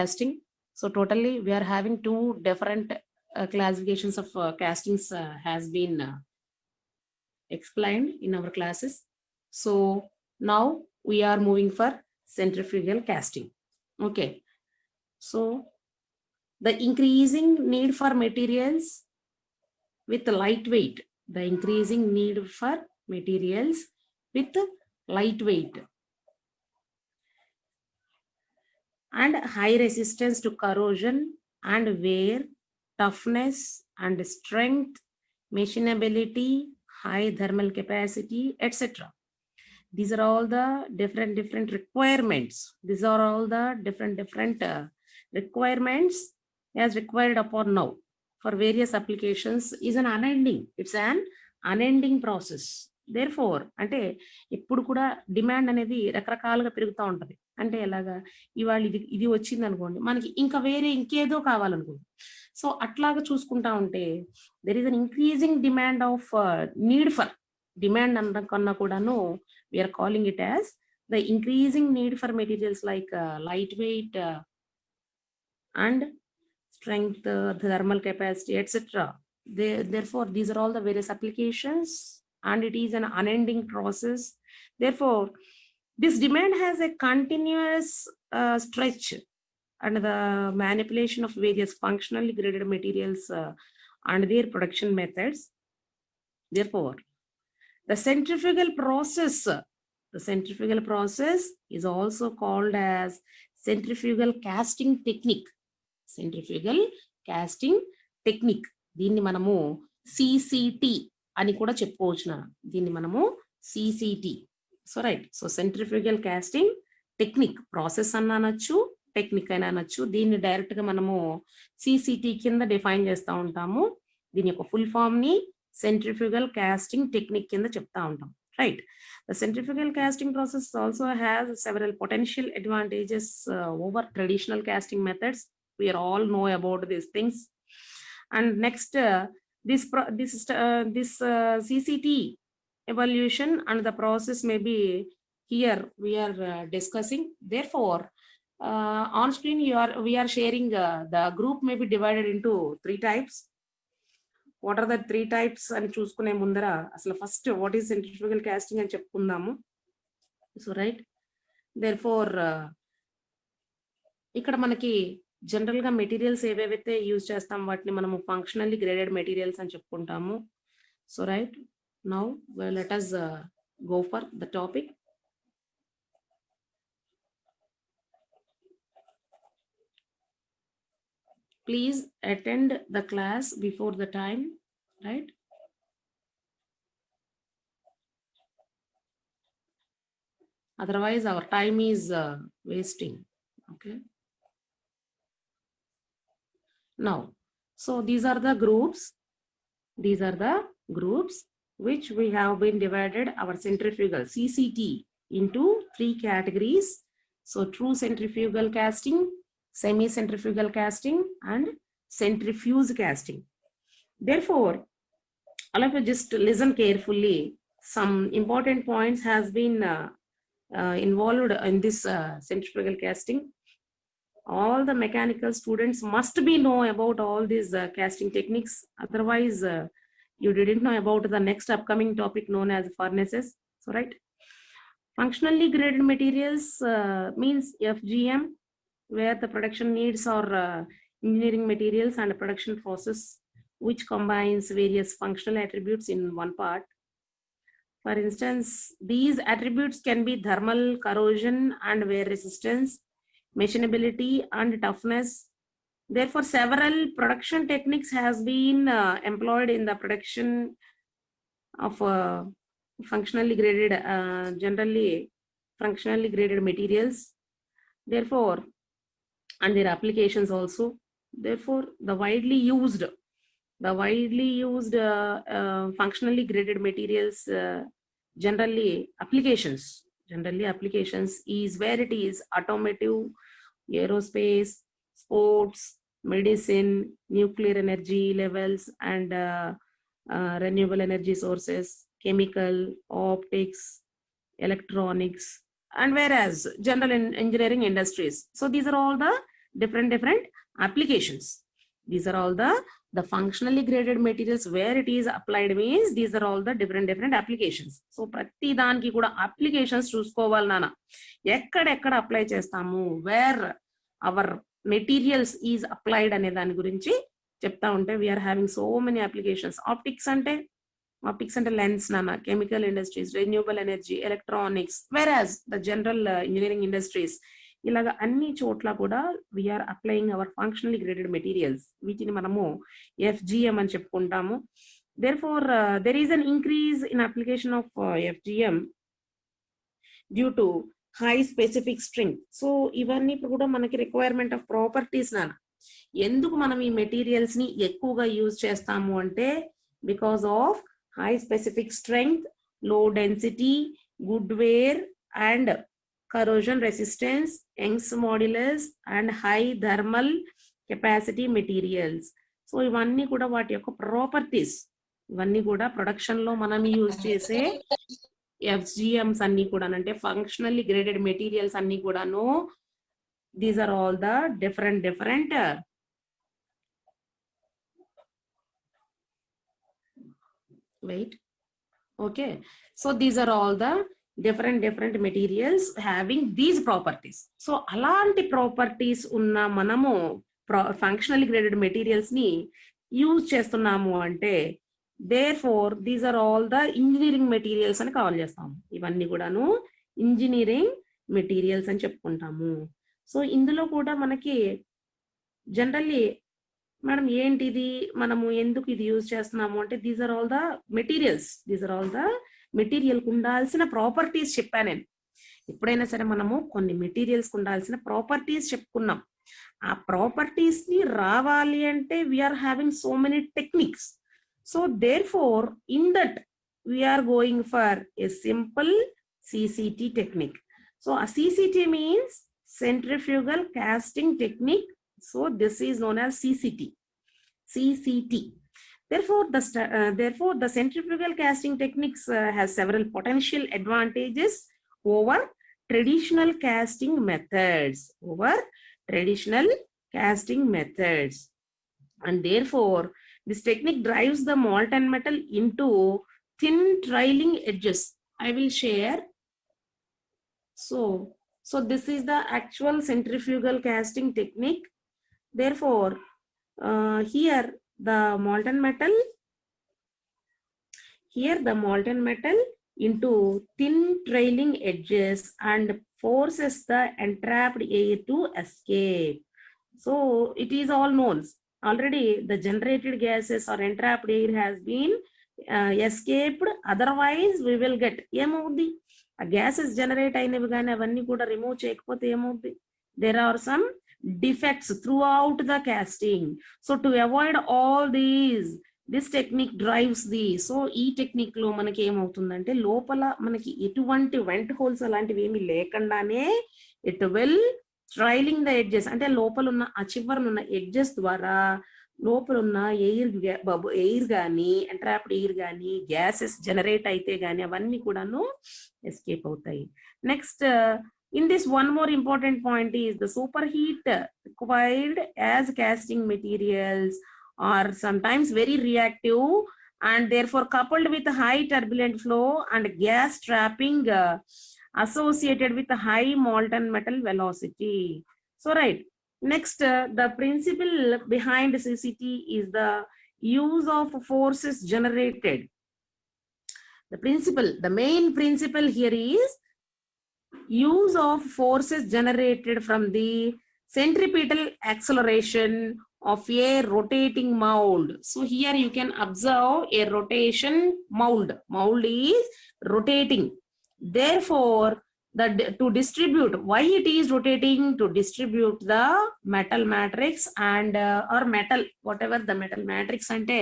casting. So totally we are having two different classifications of castings has been explained in our classes. So now we are moving for centrifugal casting. Okay. So the increasing need for materials with lightweight, the increasing need for materials with lightweight and high resistance to corrosion and wear, toughness and strength, machinability, high thermal capacity, etc. These are all the different requirements. These are all the different requirements as required upon now for various applications is an unending. It's an unending process. Therefore, అంటే ఎప్పుడు కూడా demand అనేది రకరకాలుగా పెరుగుతూ ఉంటుంది. అంటే ఎలాగా ఇవాళ ఇది వచ్చింది అనుకోండి, మనకి ఇంకా వేరే ఇంకేదో కావాలనుకోండి. సో అట్లాగా చూసుకుంటా ఉంటే there is an increasing demand of need for demand అనడం కన్నా కూడాను we are calling it as the increasing need for materials like lightweight and strength, thermal capacity, etc. Therefore, these are all the various applications and it is an unending process. Therefore, this demand has a continuous stretch and the manipulation of various functionally graded materials and their production methods. Therefore, the centrifugal process is also called as centrifugal casting technique. Centrifugal casting technique. దీన్ని మనము CCT అని కూడా చెప్పుకోవచ్చున. దీన్ని మనము CCT. So right. So centrifugal casting technique process అన్న అనొచ్చు, technique అయినా అనొచ్చు. దీన్ని డైరెక్ట్ గా మనము CCT కింద డిఫైన్ చేస్తూ ఉంటాము. దీని యొక్క ఫుల్ ఫామ్ ని centrifugal casting technique కింద చెప్తా ఉంటాం. Right. The centrifugal casting process also has several potential advantages over traditional casting methods. We are all know about these things. And next, this CCT evaluation and the process may be here we are discussing. Therefore, on screen we are sharing the group may be divided into 3 types. What are the 3 types అని చూసుకునే ముందర అసలు first what is centrifugal casting అని చెప్పుకుందాము. So right. Therefore ఇక్కడ మనకి general గా materials ఏవేవైతే యూజ్ చేస్తాం వాటిని మనము ఫంక్షనల్లీ గ్రేడెడ్ మెటీరియల్స్ అని చెప్పుకుంటాము. So right. Now let us go for the topic. Please attend the class before the time, right? Otherwise, our time is wasting. Okay. Now, so these are the groups. These are the groups which we have been divided our centrifugal CCT into 3 categories. So, true centrifugal casting, semi-centrifugal casting and centrifuge casting. Therefore, all of you just listen carefully. Some important points has been involved in this centrifugal casting. All the mechanical students must be know about all these casting techniques. Otherwise, you didn't know about the next upcoming topic known as furnaces. So, right. Functionally graded materials means FGM, where the production needs are engineering materials and a production process which combines various functional attributes in one part. For instance, these attributes can be thermal, corrosion and wear resistance, machinability and toughness. Therefore, several production techniques has been employed in the production of functionally graded, generally functionally graded materials. Therefore, and their applications also. Therefore, the widely used functionally graded materials generally applications is where it is automotive, aerospace, sports, medicine, nuclear energy levels and renewable energy sources, chemical, optics, electronics, and whereas general engineering industries. So these are all the different applications. These are all the functionally graded materials where it is applied means these are all the different applications. So ప్రతి దానికి కూడా applications చూసుకోవాలి నాన్న. ఎక్కడెక్కడ apply చేస్తాము, where our materials is applied అనే దాని గురించి చెప్తా ఉంటే we are having so many applications. Optics అంటే లెన్స్ నాన్న, chemical industries, renewable energy, electronics, whereas the general engineering industries, ఇలాగా అన్ని చోట్ల కూడా we are applying our functionally graded materials. వీటిని మనము FGM అని చెప్పుకుంటాము. therefore there is an increase in application of FGM due to high specific strength. So ఇవన్నీ కూడా మనకి రిక్వైర్మెంట్ ఆఫ్ ప్రాపర్టీస్ నాన్న. ఎందుకు మనం ఈ మెటీరియల్స్ ని ఎక్కువగా యూజ్ చేస్తాము అంటే because of high specific strength, low density, good wear and corrosion resistance, Young's modulus and high thermal capacity materials. So ఇవన్నీ కూడా వాటి యొక్క ప్రాపర్టీస్. ఇవన్నీ కూడా ప్రొడక్షన్ లో మనం యూజ్ చేసే FGMs అన్ని కూడా అంటే ఫంక్షనల్లీ గ్రేడెడ్ మెటీరియల్స్ అన్ని కూడాను. These are all the different wait okay, so these are all the different materials having these properties. so అలాంటి ప్రాపర్టీస్ ఉన్న మనము ఫంక్షనల్లీ గ్రేడెడ్ మెటీరియల్స్ ని యూజ్ చేస్తున్నాము అంటే therefore these are all the engineering materials అని call చేస్తాము. ఇవన్నీ కూడాను ఇంజనీరింగ్ మెటీరియల్స్ అని చెప్పుకుంటాము. సో ఇందులో కూడా మనకి జనరల్లీ మేడం ఏంటిది, మనము ఎందుకు ఇది యూజ్ చేస్తున్నాము అంటే these are all the material ఉండాల్సిన ప్రాపర్టీస్ చెప్పాను నేను. ఎప్పుడైనా సరే మనము కొన్ని మెటీరియల్స్ ఉండాల్సిన ప్రాపర్టీస్ చెప్పుకున్నాం. ఆ ప్రాపర్టీస్ ని రావాలి అంటే we are having so many techniques. So there four in that we are going for a simple CCT technique. So ఆ CCT means centrifugal casting technique. So this is known as CCT. Therefore the centrifugal casting techniques has several potential advantages over traditional casting methods. And therefore this technique drives the molten metal into thin trailing edges. I will share. So this is the actual centrifugal casting technique. Therefore here the molten metal into thin trailing edges and forces the entrapped air to escape. So it is all known already, the generated gases or entrapped air has been escaped, otherwise we will get ఏమవుద్ది, ఆ gases generate అయినవి కానీ అవన్నీ కూడా remove చేయకపోతే ఏమవుద్ది, there are some defects throughout the casting. So to avoid all these, this technique drives these. So ఈ technique లో మనకి ఏమవుతుందంటే లోపల మనకి ఎటువంటి వెంట్ హోల్స్ అలాంటివి ఏమి లేకుండానే it will trailing the edges, అంటే లోపల ఉన్న ఆ చివరనున్న ఎడ్జెస్ ద్వారా లోపల ఉన్న ఎయిర్ కానీ ఎంట్రాప్డ్ ఎయిర్ కానీ గ్యాసెస్ జనరేట్ అయితే గానీ అవన్నీ కూడాను ఎస్కేప్ అవుతాయి. Next in this, one more important point is the superheat required as casting materials are sometimes very reactive and therefore coupled with high turbulent flow and gas trapping associated with high molten metal velocity. So right, next the principle behind CCT is the use of forces generated. The main principle here is use of forces generated from the centripetal acceleration of a rotating mold. So here you can observe a rotation mold. Mold is rotating. Therefore, to distribute, why it is rotating? To distribute the metal matrix and or metal, whatever the metal matrix ante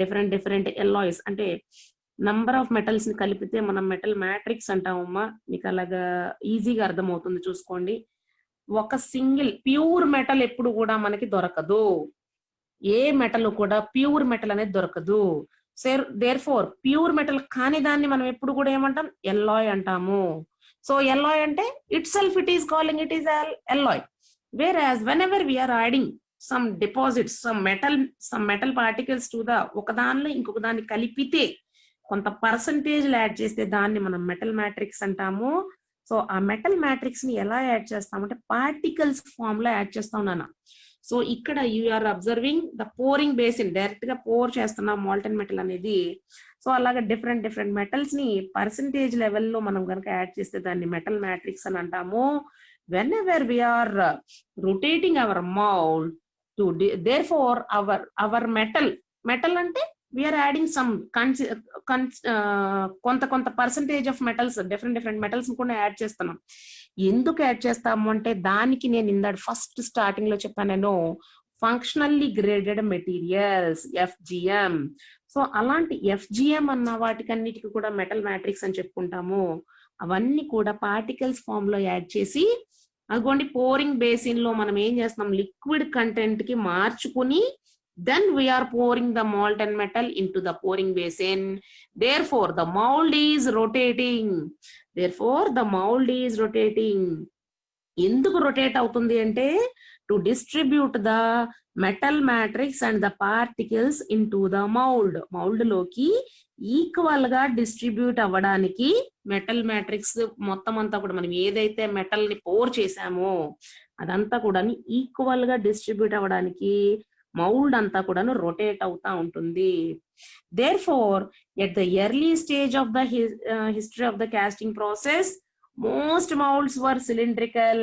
different alloys ante number of metals ని కలిపితే మనం metal matrix అంటామమ్మా. మీకు అలాగా ఈజీగా అర్థమవుతుంది చూసుకోండి. ఒక single pure metal ఎప్పుడు కూడా మనకి దొరకదు, ఏ మెటల్ కూడా ప్యూర్ మెటల్ అనేది దొరకదు. దేర్ ఫోర్ ప్యూర్ మెటల్ కాని దాన్ని మనం ఎప్పుడు కూడా ఏమంటాం, ఎల్లాయ్ అంటాము. సో ఎల్లాయ్ అంటే it self it is calling it is alloy. Whereas whenever we are adding some deposits, some metal particles to the ఒక దానిలో ఇంకొక దాన్ని కలిపితే కొంత పర్సంటేజ్ యాడ్ చేస్తే దాన్ని మనం మెటల్ మ్యాట్రిక్స్ అంటాము. సో ఆ మెటల్ మ్యాట్రిక్స్ ని ఎలా యాడ్ చేస్తామంటే పార్టికల్స్ ఫామ్ లో యాడ్ చేస్తాం నాన్న. సో ఇక్కడ you are observing the pouring basin, direct గా పోర్ చేస్తున్నాం మాల్టన్ మెటల్ అనేది. సో అలాగే డిఫరెంట్ మెటల్స్ ని పర్సంటేజ్ లెవెల్లో మనం కనుక యాడ్ చేస్తే దాన్ని మెటల్ మ్యాట్రిక్స్ అని అంటాము. Whenever we are rotating our mold to therefore our metal ante we are adding some కొంత percentage of metals, different metals కూడా యాడ్ చేస్తున్నాం. ఎందుకు యాడ్ చేస్తాము అంటే దానికి నేను ఇందాక ఫస్ట్ స్టార్టింగ్ లో చెప్పాను నేను functionally graded materials FGM. So అలాంటి FGM అన్న వాటికన్నిటికి కూడా మెటల్ మ్యాట్రిక్స్ అని చెప్పుకుంటాము. అవన్నీ కూడా పార్టికల్స్ ఫామ్ లో యాడ్ చేసి అదిగోండి పోరింగ్ బేసిన్ లో మనం ఏం చేస్తాం లిక్విడ్ కంటెంట్ కి మార్చుకుని then we are pouring the molten metal into the pouring basin. Therefore the mold is rotating. ఎందుకు రొటేట్ అవుతుంది అంటే to distribute the metal matrix and the particles into the mould లోకి ఈక్వల్ గా distribute అవ్వడానికి metal matrix మొత్తం అంతా కూడా మనం ఏదైతే మెటల్ ని పోర్ చేసామో అదంతా కూడా ఈక్వల్ గా డిస్ట్రిబ్యూట్ అవ్వడానికి మౌల్డ్ అంతా కూడా రొటేట్ అవుతా ఉంటుంది. Therefore at the early stage of the history of the casting process, most molds were cylindrical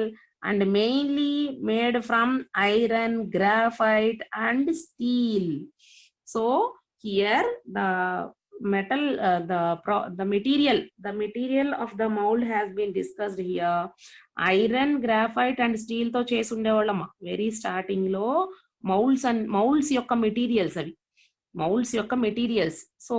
and mainly made from iron, graphite and steel. So here the metal the material of the mold has been discussed here. Iron, graphite and steel తో చేసి ఉండేవాళ్ళమ్మా very starting లో moulds యొక్క materials. So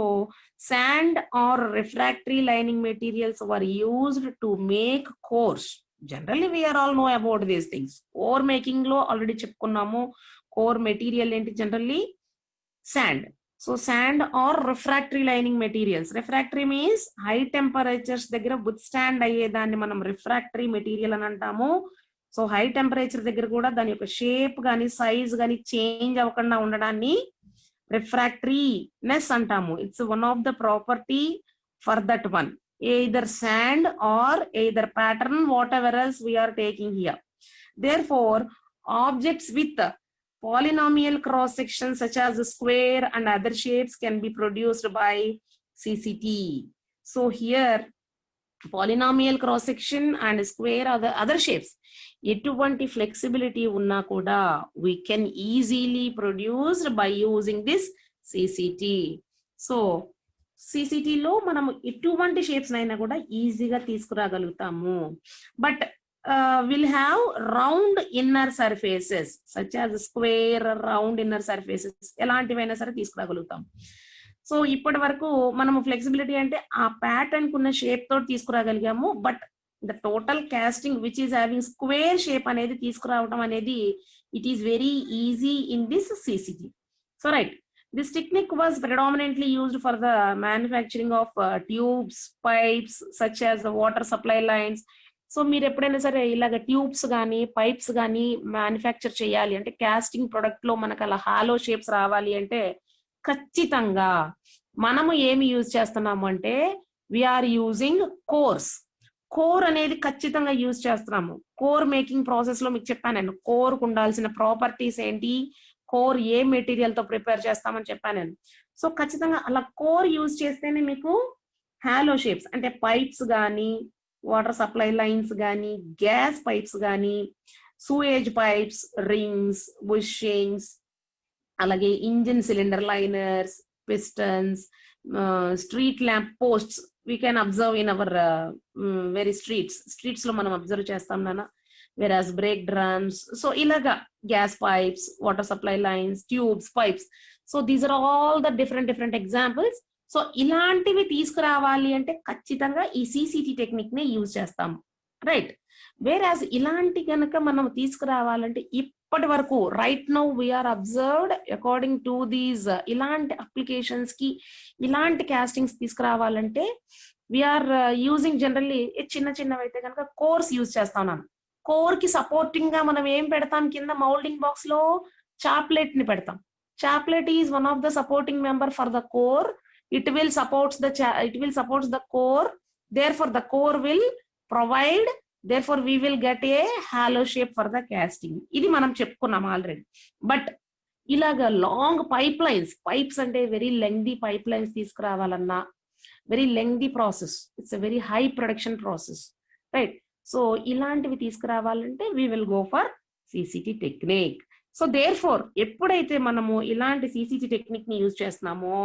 sand or refractory lining materials were used to make cores. Generally we are all know about these things. Core making లో already చెప్పుకున్నాము. Core material ఏంటి generally sand. So sand or refractory lining materials. Refractory means high temperatures దగ్గర withstand అయ్యేదాన్ని మనం refractory material అని అంటాము. So high temperature దగ్గర కూడా దాని యొక్క షేప్ గానీ సైజ్ గానీ చేంజ్ అవ్వకుండా ఉండడాన్ని రిఫ్రాక్టరీనెస్ అంటాము. It's one of the property for that one, either sand or either pattern, whatever else we are taking here. Therefore objects with polynomial cross sections such as square and other shapes can be produced by CCT. So here polynomial cross section and square or the other shapes ఎటువంటి flexibility ఉన్నా కూడా we can easily produce by using this CCT. So CCT లో మనం ఎటువంటి shapes అయినా కూడా ఈజీగా తీసుకురాగలుగుతాము. But will have round inner surfaces such as square, round inner surfaces ఎలాంటివైనా సరే తీసుకురాగలుగుతాం. సో ఇప్పటి వరకు మనము ఫ్లెక్సిబిలిటీ అంటే ఆ ప్యాటర్న్ కున్న షేప్ తోటి తీసుకురాగలిగాము. But the total casting which is having square shape అనేది తీసుకురావడం అనేది it is very easy in this CCT. So right, this technique was predominantly used for the manufacturing of tubes, pipes such as the water supply lines. So మీరు ఎప్పుడైనా సరే ఇలాగ tubes కానీ pipes కానీ manufacture చేయాలి అంటే కాస్టింగ్ ప్రొడక్ట్ లో మనకు అలా హాలో షేప్స్ రావాలి అంటే ఖచ్చితంగా మనము ఏమి యూజ్ చేస్తున్నాము అంటే వీఆర్ యూజింగ్ కోర్ అనేది ఖచ్చితంగా యూజ్ చేస్తున్నాము. కోర్ మేకింగ్ ప్రాసెస్ లో మీకు చెప్పాను నేను కోర్ కు ఉండాల్సిన ప్రాపర్టీస్ ఏంటి, కోర్ ఏ మెటీరియల్ తో ప్రిపేర్ చేస్తామని చెప్పాను నేను. సో ఖచ్చితంగా అలా కోర్ యూజ్ చేస్తేనే మీకు హాలో షేప్స్ అంటే పైప్స్ కానీ, వాటర్ సప్లై లైన్స్ కానీ, గ్యాస్ పైప్స్ కానీ, సూయేజ్ పైప్స్, రింగ్స్, బుషింగ్స్, అలాగే engine cylinder liners, pistons, street lamp posts we can observe in our very streets lo manam observe chestam nana. Whereas brake drums, so ilaga gas pipes, water supply lines, tubes, pipes. So these are all the different examples. So ilantivi తీసుకురావాలి అంటే ఖచ్చితంగా ఈ CCT technique ని use చేస్తాం, right. Whereas ఇలాంటి కనుక మనం తీసుకురావాలంటే ఇప్పటి వరకు right now we are observed according to these ఇలాంటి అప్లికేషన్స్ కి ఇలాంటి కాస్టింగ్స్ తీసుకురావాలంటే వీఆర్ యూజింగ్ జనరల్లీ చిన్నవైతే కనుక కోర్స్ యూజ్ చేస్తా ఉన్నాను. కోర్ కి సపోర్టింగ్ గా మనం ఏం పెడతాం కింద మౌల్డింగ్ బాక్స్ లో చాప్లెట్ ని పెడతాం. Chaplet is one of the supporting member for the core. It will supports the core. therefore the core will provide, therefore we will get a hollow shape for the casting. ఇది మనం చెప్పుకున్నాం already. But ఇలాగా long pipes అంటే very lengthy pipelines తీసుకురావాలన్నా very lengthy process, it's a very high production process, right? So ఇలాంటివి తీసుకురావాలంటే we will go for CCT technique. So there for ఎప్పుడైతే మనము ఇలాంటి సిసిటి టెక్నిక్ ని యూజ్ చేస్తున్నామో,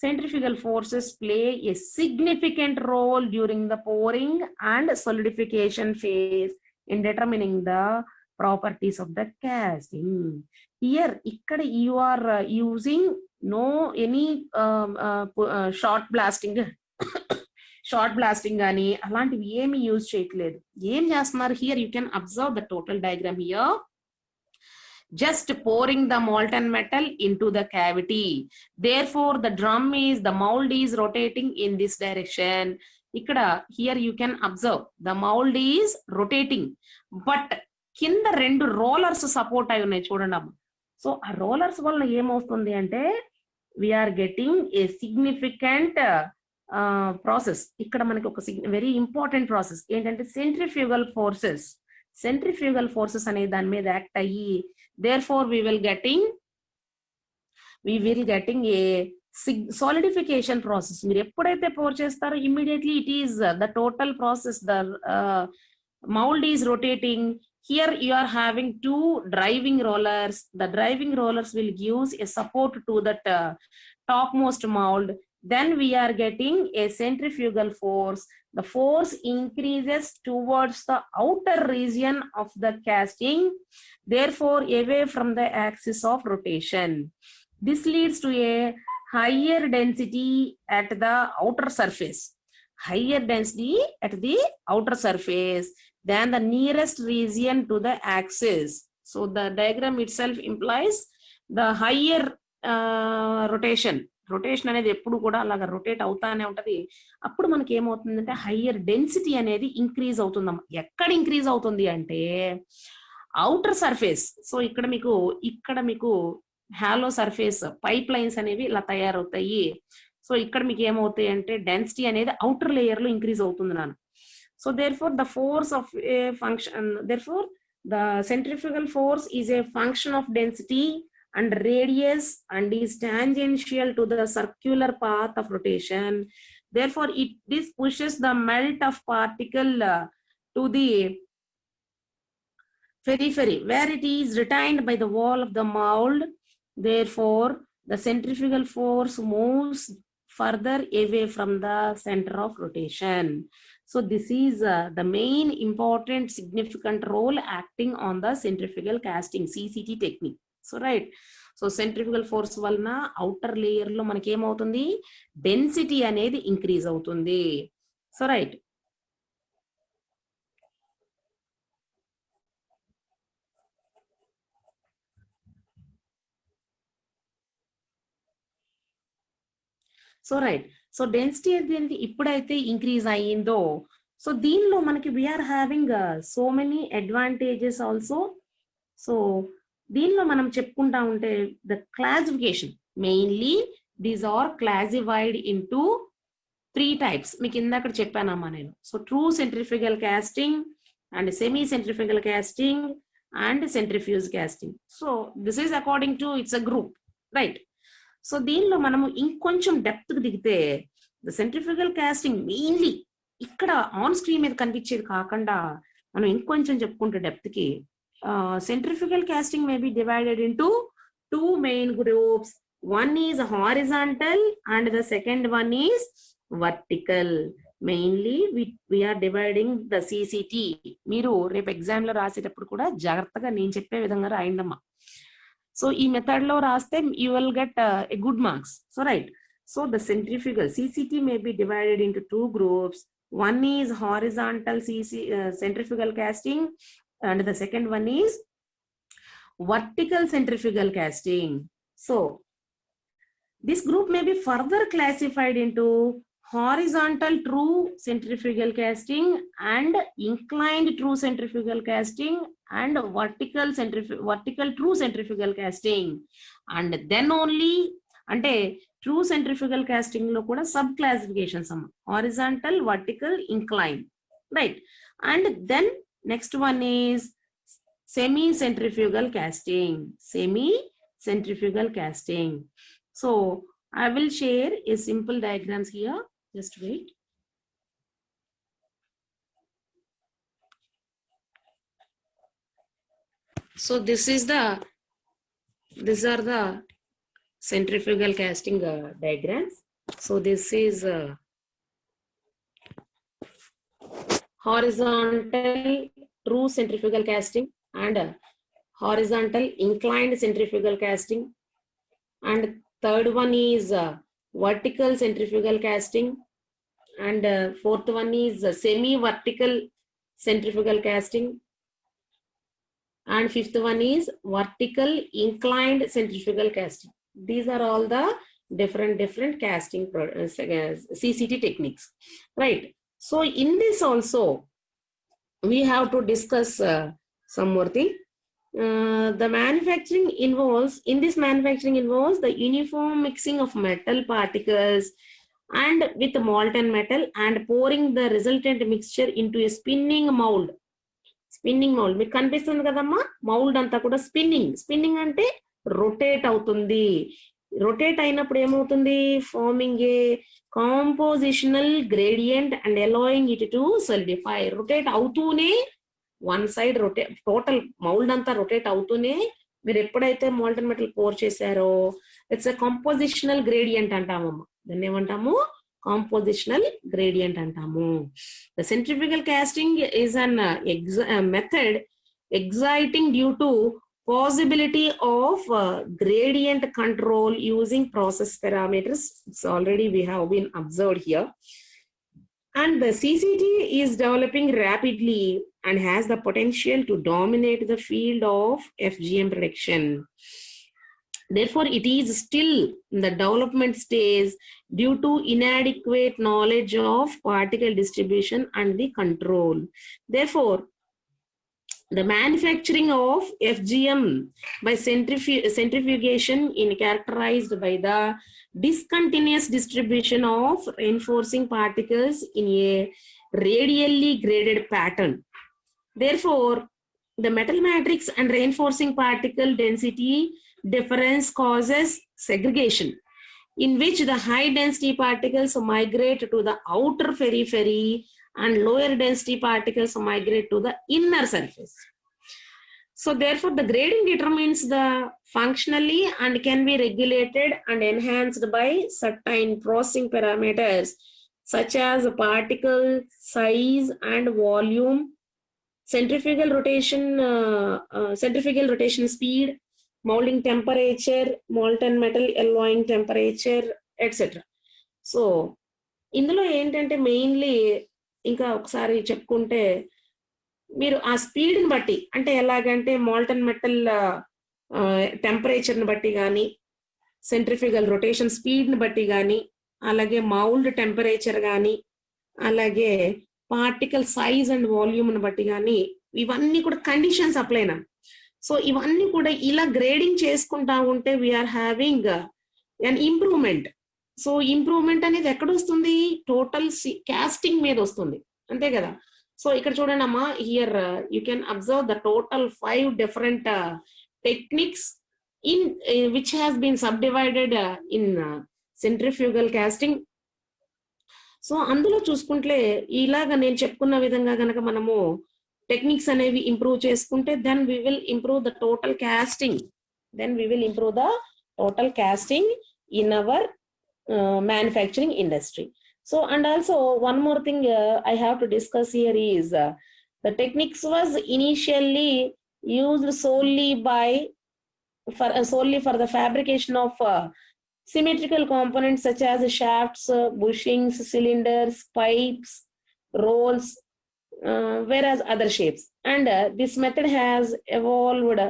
centrifugal forces play a significant role during the pouring and solidification phase in determining the properties of the casting. Here ikkada you are using no any short blasting గానీ అలాంటివి ఏమి use చేయట్లేదు. ఏం చేస్తున్నారు? Here you can observe the total diagram here. Just pouring the molten metal into the cavity. Therefore, the mold is rotating in this direction. Here you can observe the mold is rotating, but కింద రెండు rollers support అయి ఉన్నాయి చూడండి అమ్మ. So ఆ rollers వల్ల ఏమవుతుంది అంటే we are getting a significant process. ఇక్కడ మనకి ఒక వెరీ ఇంపార్టెంట్ ప్రాసెస్ ఏంటంటే సెంట్రిఫ్యూగల్ ఫోర్సెస్ అనే దాని మీద యాక్ట్ అయ్యి, therefore we will getting a solidification process. మీరు ఎప్పుడైతే pour చేస్తారో immediately it is the total process, the mold is rotating. Here you are having two driving rollers. The driving rollers will give a support to that topmost mold. Then we are getting a centrifugal force. The force increases towards the outer region of the casting, therefore away from the axis of rotation. This leads to a higher density at the outer surface than the nearest region to the axis. So the diagram itself implies the higher rotation అనేది ఎప్పుడు కూడా అలాగా rotate అవుతానే ఉంటది. అప్పుడు మనకి ఏమవుతుందంటే higher density అనేది ఇంక్రీజ్ అవుతుందమ్మా. ఎక్కడ ఇంక్రీజ్ అవుతుంది అంటే అవుటర్ సర్ఫేస్. సో ఇక్కడ మీకు హాలో సర్ఫేస్ పైప్ లైన్స్ అనేవి ఇలా తయారవుతాయి. సో ఇక్కడ మీకు ఏమవుతాయి అంటే డెన్సిటీ అనేది అవుటర్ లేయర్ లో ఇంక్రీజ్ అవుతుంది నాన్న. So therefore the force of a function, therefore the centrifugal force is a function of density and radius and is tangential to the circular path of rotation. Therefore this pushes the melt of particle to the periphery where it is retained by the wall of the mold. Therefore the centrifugal force moves further away from the center of rotation. So this is the main important significant role acting on the centrifugal casting CCT technique. So right. So centrifugal force వలన outer layer లో మనకి ఏమవుతుంది, density అనేది increase అవుతుంది. So right. So density అనేది ఇప్పుడైతే increase అయ్యిందో, so దీనిలో మనకి we are having so many advantages also. So దీనిలో మనం చెప్పుకుంటా ఉంటే the classification mainly these are classified into 3 types. మీకు ఇందాక చెప్పానమ్మా నేను. So true centrifugal casting and semi centrifugal casting and centrifuge casting. So this is according to its a group, right? So దీనిలో మనము ఇంకొంచెం డెప్త్ కి దిగితే ద సెంట్రిఫ్యూగల్ కాస్టింగ్ మెయిన్లీ ఇక్కడ ఆన్ స్క్రీన్ మీద కనిపించేది కాకుండా మనం ఇంకొంచెం చెప్పుకుంటే డెప్త్ కి, centrifugal casting may be divided into 2 main groups. One is horizontal and the second one is vertical. Mainly we are dividing the CCT. మీరు రేపు ఎగ్జామ్ లో రాసేటప్పుడు కూడా జాగ్రత్తగా నేను చెప్పే విధంగా రాయండమ్మా. సో ఈ మెథడ్ లో రాస్తే you will get a good marks. So right. So the centrifugal CCT may be divided into 2 groups. One is horizontal centrifugal casting and the second one is vertical centrifugal casting. So this group may be further classified into horizontal true centrifugal casting and inclined true centrifugal casting and vertical true centrifugal casting. And then only ante true centrifugal casting lo kuda sub classifications amma, horizontal, vertical, inclined, right? And then next one is semi centrifugal casting. So I will share a simple diagrams here. Just wait. So these are the centrifugal casting diagrams. So this is horizontal true centrifugal casting and horizontal inclined centrifugal casting, and third one is vertical centrifugal casting, and fourth one is semi-vertical centrifugal casting, and fifth one is vertical inclined centrifugal casting. These are all the different casting CCT techniques, right? So in this also we have to discuss some more thing. The manufacturing involves the uniform mixing of metal particles and with molten metal and pouring the resultant mixture into a spinning mold. మీకు కనిపిస్తుంది కదమ్మా, mould అంతా కూడా spinning అంటే rotate అవుతుంది. Rotate అయినప్పుడు ఏమవుతుంది, forming a compositional gradient and alloying it to solidify. Rotate అవుతూనే వన్ సైడ్ టోటల్ మౌల్డ్ అంతా రొటేట్ అవుతూనే మీరు ఎప్పుడైతే మోల్టన్ మెటల్ పోర్ చేశారో ఇట్స్ ఎ కాంపోజిషనల్ గ్రేడియంట్ అంటామమ్మా. దాన్ని ఏమంటాము, compositional gradient antamu. The centrifugal casting is an method exciting due to possibility of gradient control using process parameters. It's already we have been observed here. And the CCT is developing rapidly and has the potential to dominate the field of FGM prediction. Therefore, it is still in the development stage due to inadequate knowledge of particle distribution and the control. Therefore, the manufacturing of FGM by centrifugation is characterized by the discontinuous distribution of reinforcing particles in a radially graded pattern. Therefore, the metal matrix and reinforcing particle density difference causes segregation, in which the high density particles migrate to the outer periphery and lower density particles migrate to the inner surface. So therefore, the grading determines the functionally and can be regulated and enhanced by certain processing parameters such as particle size and volume, centrifugal rotation speed, molding temperature, molten metal alloying temperature, etc. So ఇందులో ఏంటంటే mainly ఇంకా ఒకసారి చెప్పుకుంటే మీరు ఆ స్పీడ్ని బట్టి, అంటే ఎలాగంటే మోల్టన్ మెటల్ టెంపరేచర్ని బట్టి కానీ, సెంట్రిఫ్యూగల్ రొటేషన్ స్పీడ్ని బట్టి కానీ, అలాగే మౌల్డ్ టెంపరేచర్ కానీ, అలాగే పార్టికల్ సైజ్ అండ్ వాల్యూమ్ని బట్టి కానీ, ఇవన్నీ కూడా కండిషన్స్ అప్లైనా. సో ఇవన్నీ కూడా ఇలా గ్రేడింగ్ చేసుకుంటా ఉంటే we are having an improvement. So improvement అనేది ఎక్కడ వస్తుంది, టోటల్ కాస్టింగ్ మీద వస్తుంది, అంతే కదా. సో ఇక్కడ చూడండి అమ్మా, here you can observe the total 5 different techniques in which has been subdivided in centrifugal casting. So అందులో చూసుకుంటే ఇలాగ నేను చెప్పుకున్న విధంగా కనుక మనము టెక్నిక్స్ అనేవి ఇంప్రూవ్ చేసుకుంటే then we will improve the total casting in our manufacturing industry. So and also one more thing I have to discuss here is the techniques was initially used solely for the fabrication of symmetrical components such as shafts, bushings, cylinders, pipes, rolls, whereas other shapes, and this method has evolved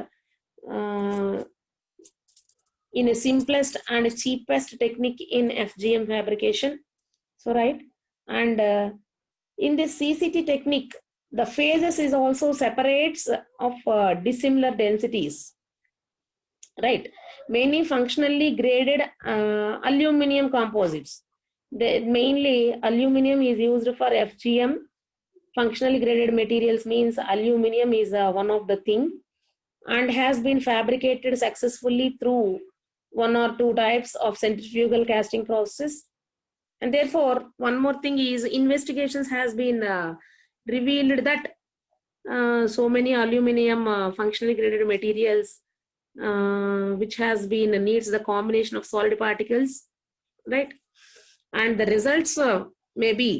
in a simplest and cheapest technique in FGM fabrication. So right, and in this CCT technique, the phases is also separates of dissimilar densities, right? Many functionally graded aluminum composites. Mainly aluminum is used for FGM. Functionally graded materials means aluminum is one of the thing, and has been fabricated successfully through one or two types of centrifugal casting process. And therefore, one more thing is investigations has been revealed that so many aluminum functionally graded materials which has been needs the combination of solid particles, right? And the results maybe,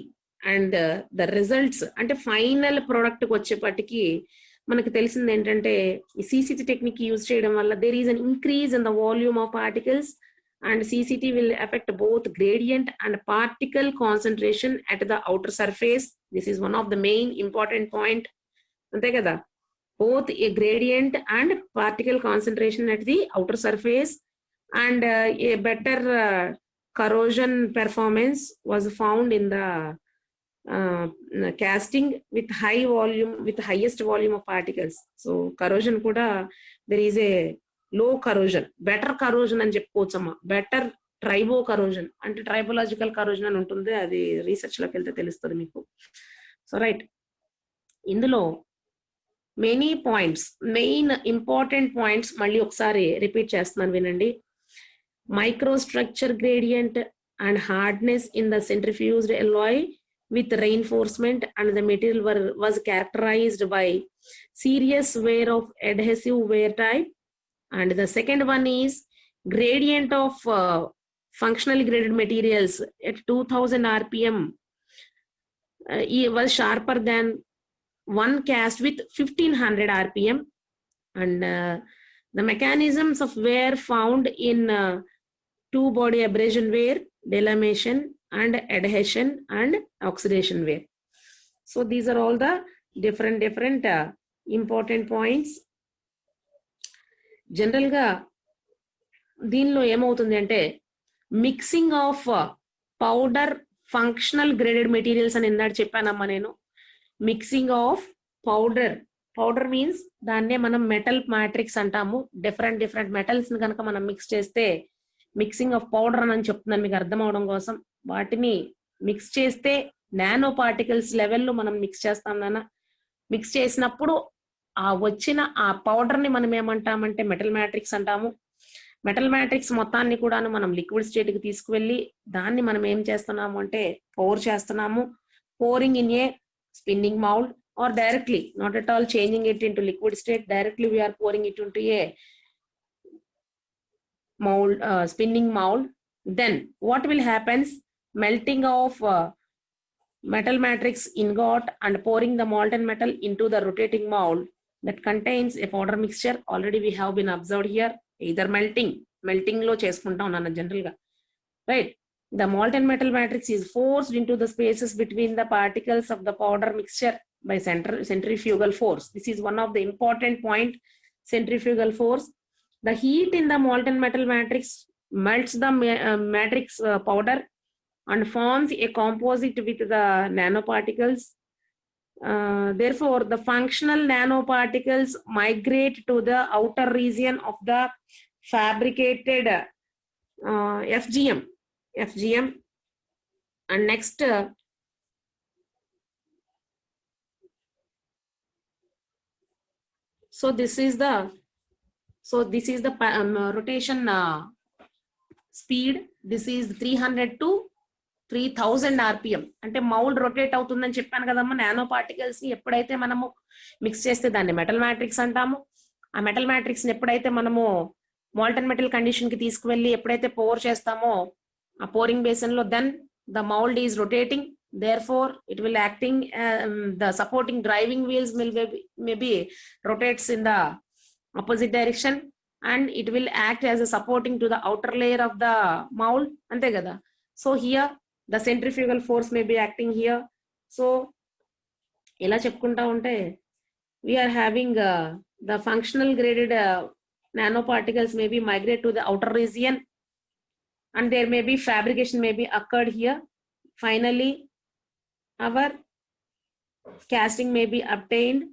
and the results అంటే final product వచ్చేపటికి మనకు తెలిసింది ఏంటంటే ఈ CCT technique use చేయడం వల్ల there is an increase in the volume of particles, and CCT will affect both gradient and particle concentration at the outer surface. This is one of the main important point. Ante kada, both a gradient and particle concentration at the outer surface, and a better corrosion performance was found in the casting with high volume, with highest volume of particles. So corrosion kuda, there is a low corrosion, better corrosion అని చెప్పుకోవచ్చమ్మా. Better ట్రైబో corrosion అంటే ట్రైబోలాజికల్ corrosion అని ఉంటుంది, అది research లోకి వెళ్తే తెలుస్తుంది మీకు. So right, ఇందులో many points, main important points మళ్ళీ ఒకసారి రిపీట్ చేస్తున్నాను వినండి. Microstructure gradient and hardness in the centrifuged alloy with reinforcement, and the material was characterized by serious wear of adhesive wear type. And the second one is gradient of functionally graded materials at 2000 rpm was sharper than one cast with 1500 rpm, and the mechanisms of wear found in two body abrasion wear, delamation and adhesion and oxidation wear. So these are all the different important points. General గా దీనిలో ఏమవుతుంది అంటే mixing of powder functional graded materials అని ఇందాక చెప్పానమ్మా నేను. Mixing of powder means దాన్నే మనం మెటల్ మ్యాట్రిక్స్ అంటాము. డిఫరెంట్ మెటల్స్ ని కనుక మనం మిక్స్ చేస్తే మిక్సింగ్ ఆఫ్ పౌడర్ అని చెప్తున్నాను మీకు అర్థం అవడం కోసం. వాటిని మిక్స్ చేస్తే నానో పార్టికల్స్ లెవెల్లో మనం మిక్స్ చేస్తాం నాన్న. మిక్స్ చేసినప్పుడు ఆ వచ్చిన ఆ పౌడర్ ని మనం ఏమంటామంటే మెటల్ మ్యాట్రిక్స్ అంటాము. మెటల్ మ్యాట్రిక్స్ మొత్తాన్ని కూడా మనం లిక్విడ్ స్టేట్ కి తీసుకువెళ్ళి దాన్ని మనం ఏం చేస్తున్నాము అంటే పోర్ చేస్తున్నాము. Pouring in a spinning mould or directly, not at all changing it into liquid state, directly we are pouring it into a mold, spinning mold. Then what will happens, melting of metal matrix ingot and pouring the molten metal into the rotating mold that contains a powder mixture. Already we have been observed here, either melting lo cheskunta unnanu general ga, right? The molten metal matrix is forced into the spaces between the particles of the powder mixture by centrifugal force. This is one of the important point, centrifugal force. The heat in the molten metal matrix melts the matrix powder and forms a composite with the nanoparticles. Therefore, the functional nanoparticles migrate to the outer region of the fabricated FGM. And next, this is the rotation speed. This is 300 to 3000 rpm. అంటే mould rotate అవుతుందని చెప్పాను కదమ్మా. Nano particles ని ఎప్పుడైతే మనము mix చేస్తే దాన్ని metal matrix అంటాము. ఆ మెటల్ మ్యాట్రిక్స్ ని ఎప్పుడైతే మనము మాల్టన్ మెటల్ కండిషన్ కి తీసుకువెళ్ళి ఎప్పుడైతే పోర్ చేస్తామో ఆ పోరింగ్ బేసిన్ లో, then the mould is rotating. Therefore, it will acting the supporting driving wheels maybe rotates in the opposite direction, and it will act as a supporting to the outer layer of the mold. Ante kada. So here the centrifugal force may be acting here. So ela cheppunta unte we are having the functional graded nanoparticles may be migrate to the outer region, and there may be fabrication may be occurred here. finally our casting may be obtained.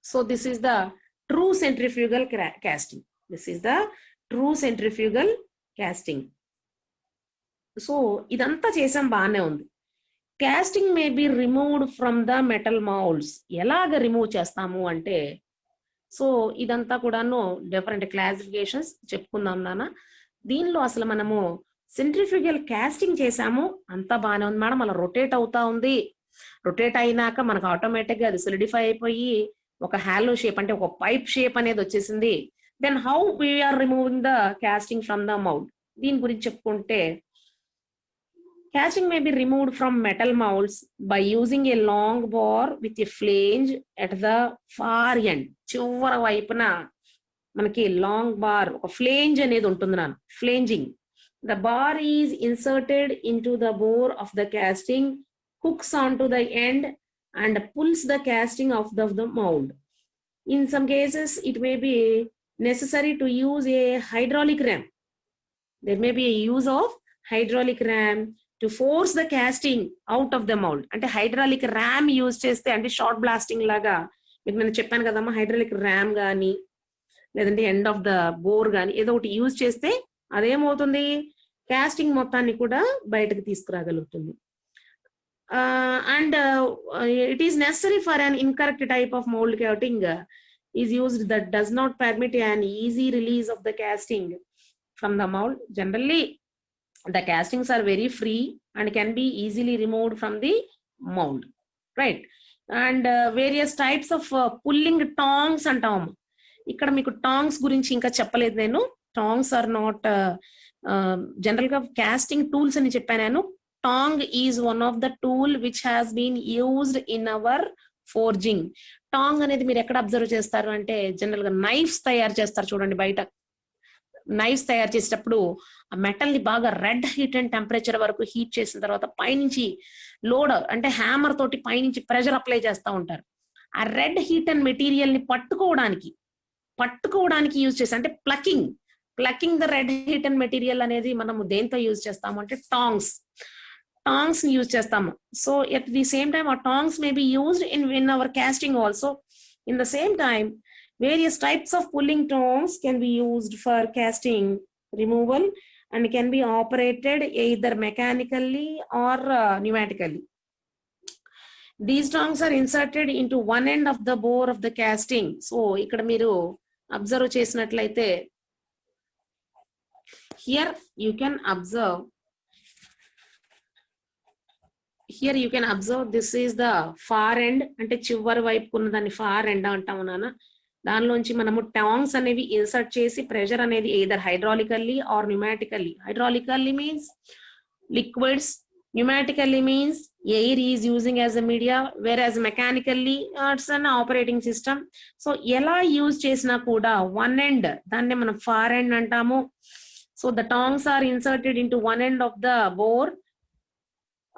So this is the true centrifugal casting. This is the true centrifugal casting. So idantha chesam baane undi. Casting may be removed from the metal molds. Elaga remove chestamu ante, so idantha kudanu different classifications చెప్పుకుందాం నాన్న. దీనిలో అసలు మనము centrifugal casting చేసాము, అంతా బాగానే ఉంది madam. అలా రొటేట్ అవుతా ఉంది. రొటేట్ అయినాక మనకు ఆటోమేటిక్ గా అది సొలిడిఫై అయిపోయి ఒక హాలో షేప్ అంటే ఒక పైప్ షేప్ అనేది వచ్చేసింది. Then how we are removing the casting from the mould. దీని గురించి చెప్పుకుంటే, casting may be removed from metal molds by using a long bar with a flange at the far end. చివర వైపున మనకి లాంగ్ బార్, ఒక flange అనేది ఉంటుంది నాన్న, ఫ్లేంజింగ్. The bar is inserted into the bore of the casting, hooks onto the end and pulls the casting out of the mold. In some cases, it may be necessary to use a hydraulic ram. There may be a use of hydraulic ram to force the casting out of the mold. అంటే hydraulic RAM use చేస్తే, అంటే short blasting లాగా మీకు నేను చెప్పాను కదమ్మా, hydraulic RAM కానీ లేదంటే ఎండ్ ఆఫ్ ద బోర్ కానీ ఏదో ఒకటి యూజ్ చేస్తే అదేమవుతుంది, కాస్టింగ్ మొత్తాన్ని కూడా బయటకు తీసుకురాగలుగుతుంది. And it is necessary for an incorrect type of mould coating is used that does not permit an easy release of the casting from the mould. Generally the castings are very free and can be easily removed from the mold, right? And various types of pulling tongs అంటాము. ఇక్కడ మీకు tongs గురించి ఇంకా చెప్పలేదు నేను. Tongs are not general గా casting tools అని చెప్పాను నేను. Tong is one of the tool which has been used in our forging. Tong అనేది మీరు ఎక్కడ అబ్జర్వ్ చేస్తారు అంటే, జనరల్ గా నైఫ్స్ తయారు చేస్తారు చూడండి. బయట నైఫ్స్ తయారు చేసేటప్పుడు ఆ మెటల్ ని బాగా రెడ్ హీట్ అండ్ టెంపరేచర్ వరకు హీట్ చేసిన తర్వాత పైనుంచి లోడ్ అంటే హ్యామర్ తోటి పైనుంచి ప్రెషర్ అప్లై చేస్తూ ఉంటారు. ఆ రెడ్ హీట్ అండ్ మెటీరియల్ ని పట్టుకోవడానికి యూజ్ చేసి, అంటే plucking the red heat and material అనేది మనము దేంతో యూజ్ చేస్తాము అంటే టాంగ్స్ ని యూజ్ చేస్తాము. So at the same time ఆ tongs may be used in our casting also. In the same time various types of pulling tongs can be used for casting removal and can be operated either mechanically or pneumatically. These tongs are inserted into one end of the bore of the casting. So ikkada meeru observe chesinatlaite, here you can observe this is the far end, ante chivari vaipu kunna dani far end antamu nana. దానిలోంచి మనము tongs అనేవి insert చేసి pressure అనేది either hydraulically or pneumatically. Hydraulically means liquids, pneumatically means air is using as a media, whereas mechanically it's an operating system. So ఎలా use చేసినా కూడా one end, దాన్నే మనం far end అంటాము. So the tongs are inserted into one end of the bore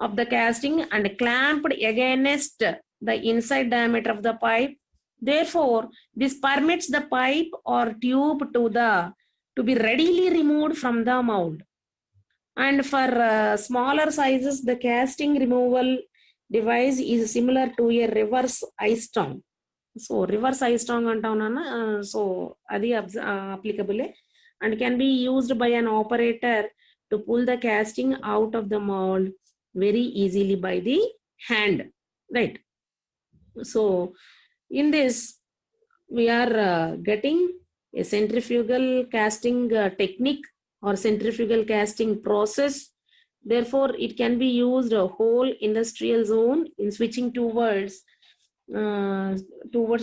of the casting and clamped against the inside diameter of the pipe. Therefore, this permits the pipe or tube to be readily removed from the mold. And for smaller sizes, the casting removal device is similar to a reverse ice tong. So reverse ice tong antaunana, so adi applicable and can be used by an operator to pull the casting out of the mold very easily by the hand, right? So in this, we are getting a centrifugal casting technique or centrifugal casting process. Therefore, it can be used a whole industrial zone in switching towards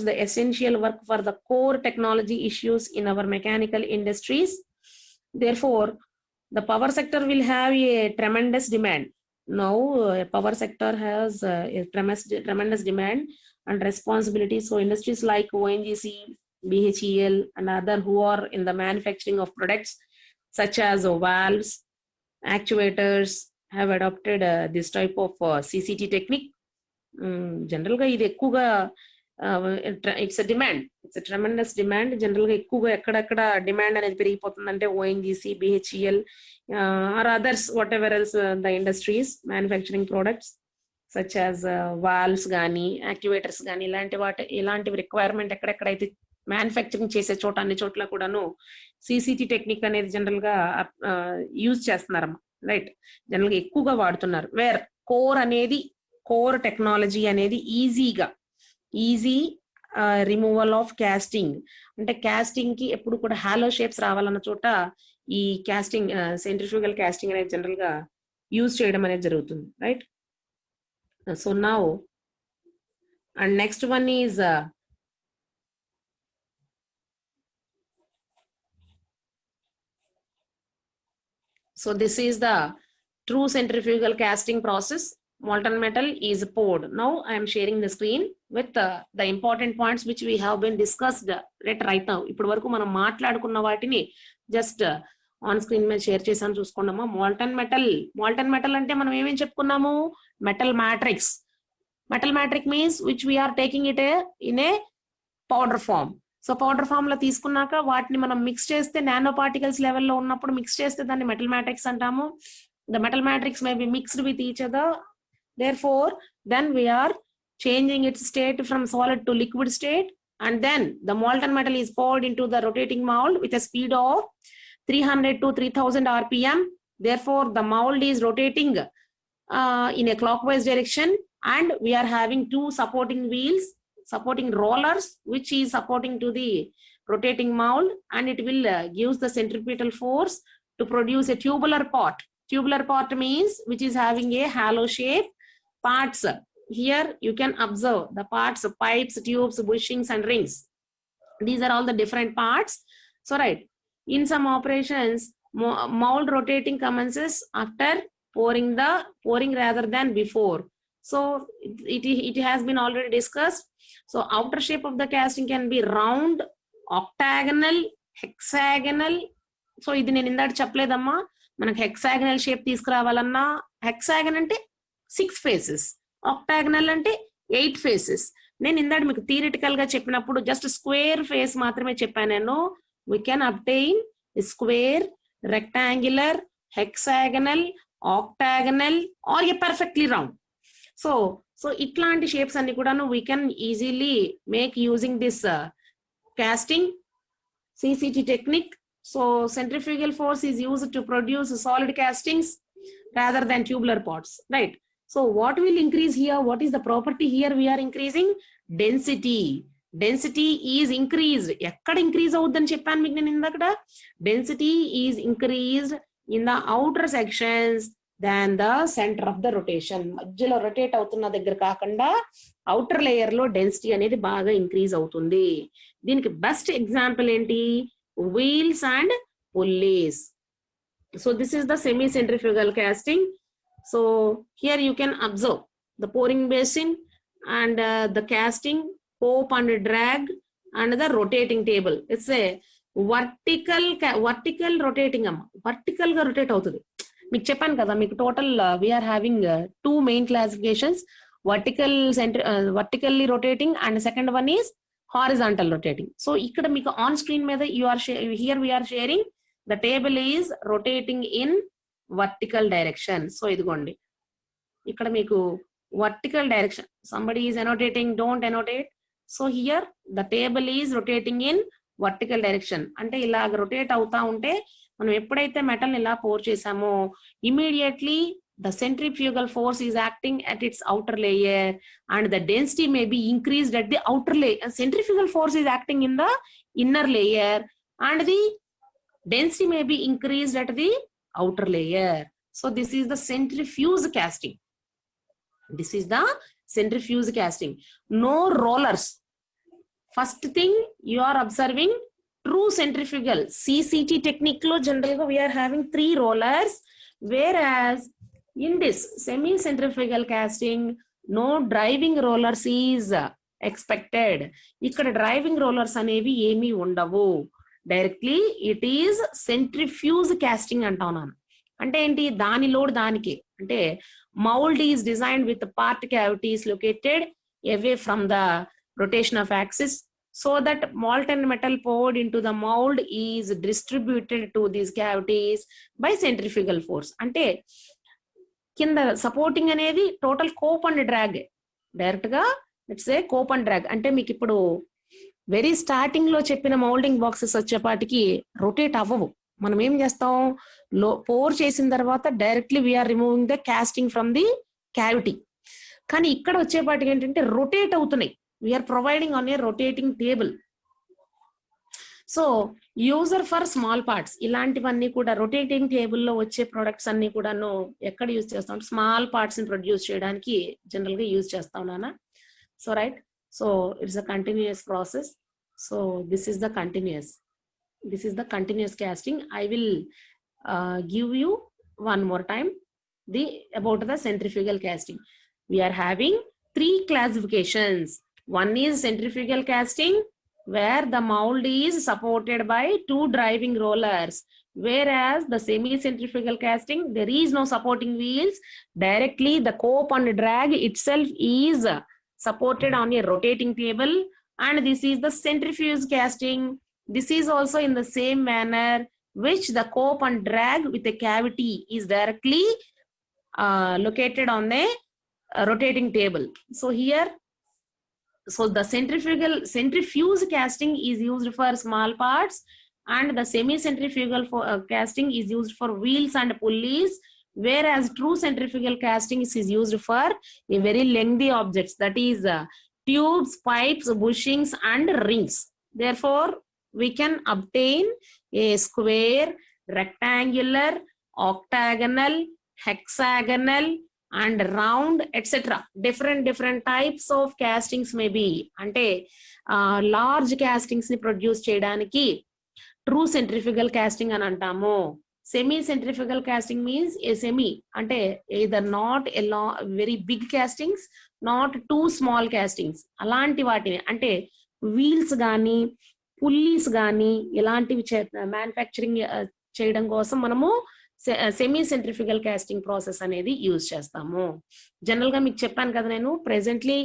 the essential work for the core technology issues in our mechanical industries. Therefore, the power sector will have a tremendous demand. Now, power sector has a tremendous demand and responsibility. So industries like ONGC, BHEL and other who are in the manufacturing of products such as valves, actuators have adopted this type of CCT technique. General ga ఇది ఎక్కువగా it's tremendous demand. General గా ఎక్కువగా ఎక్కడెక్కడ demand అనేది పెరిగిపోతుందంటే ONGC, BHEL or others whatever else the industries manufacturing products such as valves కానీ activators కానీ ఇలాంటివి రిక్వైర్మెంట్ ఎక్కడెక్కడైతే మ్యానుఫ్యాక్చరింగ్ చేసే చోట అన్ని చోట్ల కూడాను సిసిటి టెక్నిక్ అనేది జనరల్ గా యూజ్ చేస్తున్నారమ్మా. రైట్, జనరల్ గా ఎక్కువగా వాడుతున్నారు. వేర్ కోర్ టెక్నాలజీ అనేది ఈజీ రిమూవల్ ఆఫ్ కాస్టింగ్. అంటే కాస్టింగ్ కి ఎప్పుడు కూడా హాలో షేప్స్ రావాలన్న చోట ఈ కాస్టింగ్ సెంట్రిఫ్యూగల్ కాస్టింగ్ అనేది జనరల్ గా యూజ్ చేయడం అనేది జరుగుతుంది. Right, so now and next one is so this is the true centrifugal casting process. Molten metal is poured. Now I am sharing the screen with the important points which we have been discussed right now. ఇప్పుడు వరకు మనం మాట్లాడుకున్న వాటిని just on screen మీద share చేసాను, చూసుకున్నామా. Molten metal అంటే మనం ఏమేం చెప్పుకున్నాము? Metal matrix means which we are taking it in a powder form. So powder form లో తీసుకున్నాక వాటిని మనం మిక్స్ చేస్తే నానో పార్టికల్స్ లెవెల్లో ఉన్నప్పుడు మిక్స్ చేస్తే దాన్ని మెటల్ మ్యాట్రిక్స్ అంటాము. The metal matrix may be mixed with each other, therefore then we are changing its state from solid to liquid state, and then the molten metal is poured into the rotating mold with a speed of 300 to 3000 rpm. Therefore the mold is rotating in a clockwise direction, and we are having two supporting rollers which is supporting to the rotating mold, and it will gives the centripetal force to produce a tubular part means which is having a hollow shape parts. Here you can observe the parts, pipes, tubes, bushings and rings. These are all the different parts. So right, in some operations mold rotating commences after pouring rather than before. So it has been already discussed. So outer shape of the casting can be round, octagonal, hexagonal. So ఇది నేను ఇందాక చెప్పలేదమ్మా, మనకు hexagonal shape తీసుకురావాలన్నా hexagon అంటే 6 faces, ఆక్టాగనల్ అంటే 8 faces. నేను ఇందాక మీకు theoretical గా చెప్పినప్పుడు జస్ట్ స్క్వేర్ ఫేస్ మాత్రమే చెప్పాను నేను. We can obtain square, rectangular, hexagonal, octagonal or a perfectly round. So ఇట్లాంటి షేప్స్ అన్ని కూడాను we can easily make using this casting CCT technique. So centrifugal force is used to produce solid castings rather than tubular pots, right? So what will increase here? What is the property here? We are increasing density. Density is increased. Ekkada increase avudani cheppanu meeku nenu indakada. Density is increased in the outer sections than the center of the rotation. మధ్యలో rotate అవుతున్న దగ్గర కాకుండా outer layer low density అనేది బాగా increase అవుతుంది. దీనికి best example ఏంటి? wheels and pulleys. So this is the semi centrifugal casting. So here you can observe the pouring basin and the casting, pope and drag and the rotating table. It's a vertical rotating amma. Vertical ga rotate అవుతుంది. మీకు చెప్పాను కదా, మీకు total we are having 2 main classifications, vertically rotating and second one is horizontal rotating. So ikkada meeku on screen meeda here we are sharing the table is rotating in vertical direction. So idigondi ikkada meeku vertical direction, somebody is annotating, don't annotate. So here the table is rotating in vertical direction. అంటే ఇలాగ rotate అవుతా ఉంటే మనం ఎప్పుడైతే metal ఇలా pour చేసామో immediately the centrifugal force is acting at its outer layer and the density may be increased at the outer layer. Centrifugal force is acting in the inner layer and the density may be increased at the outer layer. So this is the centrifuge casting. This is the centrifuge casting. No rollers. First thing you are observing true centrifugal CCT technique lo generally we are having 3 rollers, whereas in this semi centrifugal casting no driving rollers is expected. ikkada driving rollers anevi emi undavu. Directly it is centrifuge casting antaunanu. అంటే ఏంటి? దాని load దానికి. అంటే mold is designed with the part cavities located away from the rotation of axis, so that molten metal poured into the mold is distributed to these cavities by centrifugal force. అంటే కింద supporting అనేది total cope and drag, direct గా it's a cope and drag. అంటే మీకు ఇప్పుడు very starting లో చెప్పిన moulding boxes వచ్చేపాటికి రొటేట్ అవ్వవు. మనం ఏం చేస్తాం, పోర్ చేసిన తర్వాత directly we are removing the casting from the cavity. కానీ ఇక్కడ వచ్చేపాటికి ఏంటంటే రొటేట్ అవుతున్నాయి. We are providing on a rotating table. So user for small parts, ఇలాంటివన్నీ కూడా రొటేటింగ్ టేబుల్లో వచ్చే ప్రొడక్ట్స్ అన్ని కూడాను ఎక్కడ యూజ్ చేస్తాం, స్మాల్ పార్ట్స్ ని ప్రొడ్యూస్ చేయడానికి జనరల్ గా యూజ్ చేస్తాం నాన్న. So right, so it's a continuous process. So this is the continuous casting. I will give you one more time about the centrifugal casting. We are having 3 classifications. One is centrifugal casting, where the mold is supported by 2 driving rollers, whereas the semi-centrifugal casting, there is no supporting wheels. Directly the cope and drag itself is supported on a rotating table, and this is the centrifuge casting. This is also in the same manner, which the cope and drag with a cavity is directly located on the rotating table. So here, so the centrifuge casting is used for small parts, and the semi-centrifugal casting is used for wheels and pulleys, whereas true centrifugal casting is used for a very lengthy objects, that is tubes, pipes, bushings and rings. Therefore we can obtain a square, rectangular, octagonal, hexagonal and round, etc. Different types of castings may be. Ante large castings ni produce cheyadaniki true centrifugal casting అని అంటాము. Semi centrifugal casting means a semi, ante either not a very big castings, not too small castings. అలాంటి వాటిని అంటే wheels గానీ pulleys గానీ ఇలాంటివి manufacturing చేయడం కోసం మనము సెమీ సెంట్రిఫ్యూగల్ కాస్టింగ్ ప్రాసెస్ అనేది యూజ్ చేస్తాము. జనరల్ గా మీకు చెప్పాను కదా నేను, presently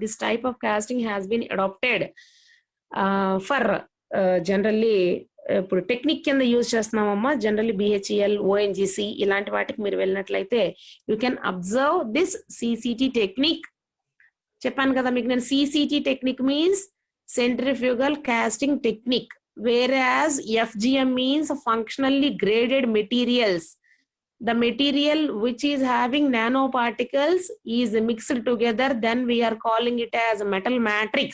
this type of casting has been adapted for generally ఇప్పుడు టెక్నిక్ కింద యూజ్ చేస్తున్నామమ్మా. జనరల్లీ బిహెచ్ఈఎల్, ఓఎన్జీసీ ఇలాంటి వాటికి మీరు వెళ్ళినట్లయితే you can observe this CCT technique. చెప్పాను కదా మీకు నేను, CCT technique means centrifugal casting technique, whereas FGM means functionally graded materials. The material which is having nanoparticles is mixed together, then we are calling it as metal matrix.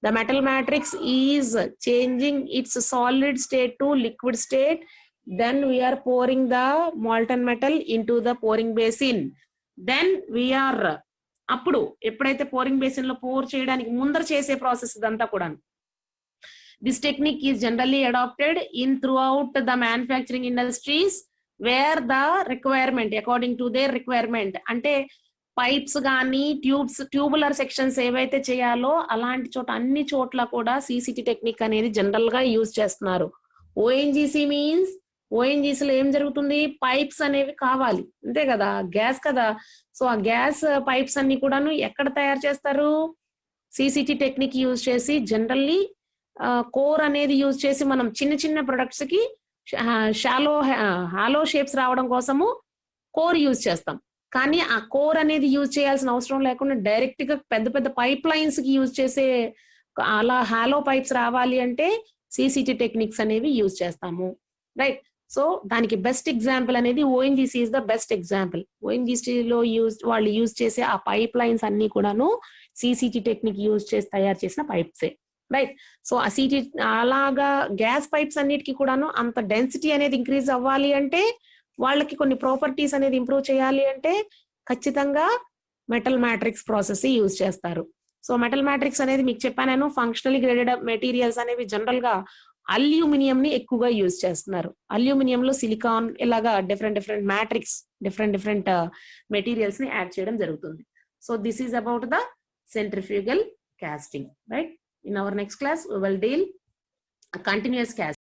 The metal matrix is changing its solid state to liquid state, then we are pouring the molten metal into the pouring basin. Then we are అప్పుడు ఎప్పుడైతే pouring basin లో pour చేయడానికి ముందర చేసే process ఇదంతా కూడా. This technique is generally adapted in throughout the manufacturing industries, where the requirement according to their requirement. అంటే pipes కానీ ట్యూబులర్ సెక్షన్స్ ఏవైతే చేయాలో అలాంటి చోట అన్ని చోట్ల కూడా సిసిటి టెక్నిక్ అనేది జనరల్ గా యూజ్ చేస్తున్నారు. ఓఎన్జీసీ మీన్స్, ఓఎన్జీసీలో ఏం జరుగుతుంది, పైప్స్ అనేవి కావాలి అంతే కదా, గ్యాస్ కదా. సో ఆ గ్యాస్ పైప్స్ అన్ని కూడాను ఎక్కడ తయారు చేస్తారు, సిసిటి టెక్నిక్ యూజ్ చేసి జనరల్లీ కోర్ అనేది యూజ్ చేసి మనం చిన్న ప్రొడక్ట్స్ కి హాలో షేప్స్ రావడం కోసము కోర్ యూజ్ చేస్తాం. కానీ ఆ కోర్ అనేది యూజ్ చేయాల్సిన అవసరం లేకుండా డైరెక్ట్ గా పెద్ద పైప్ లైన్స్ కి యూజ్ చేసే అలా హాలో పైప్స్ రావాలి అంటే సిసిటి టెక్నిక్స్ అనేవి యూజ్ చేస్తాము. రైట్, సో దానికి బెస్ట్ ఎగ్జాంపుల్ అనేది ONGC is the best example. ఓఎన్జీసీలో వాళ్ళు యూజ్ చేసే ఆ పైప్ లైన్స్ అన్ని కూడాను సిసిటి టెక్నిక్ యూజ్ చేసి తయారు చేసిన పైప్సే. రైట్, సో ఆ అలాగా గ్యాస్ పైప్స్ అన్నిటికీ కూడాను అంత డెన్సిటీ అనేది ఇంక్రీజ్ అవ్వాలి అంటే, వాళ్ళకి కొన్ని ప్రాపర్టీస్ అనేది ఇంప్రూవ్ చేయాలి అంటే ఖచ్చితంగా మెటల్ మ్యాట్రిక్స్ ప్రాసెస్ యూజ్ చేస్తారు. సో మెటల్ మ్యాట్రిక్స్ అనేది మీకు చెప్పాను, ఫంక్షనలీ గ్రేడెడ్ మెటీరియల్స్ అనేవి జనరల్ గా అల్యూమినియం ని ఎక్కువగా యూజ్ చేస్తున్నారు. అల్యూమినియం లో సిలికాన్ ఇలాగా డిఫరెంట్ మ్యాట్రిక్స్ డిఫరెంట్ మెటీరియల్స్ ని యాడ్ చేయడం జరుగుతుంది. So this is about the centrifugal casting, right? In our next class we will deal a continuous casting.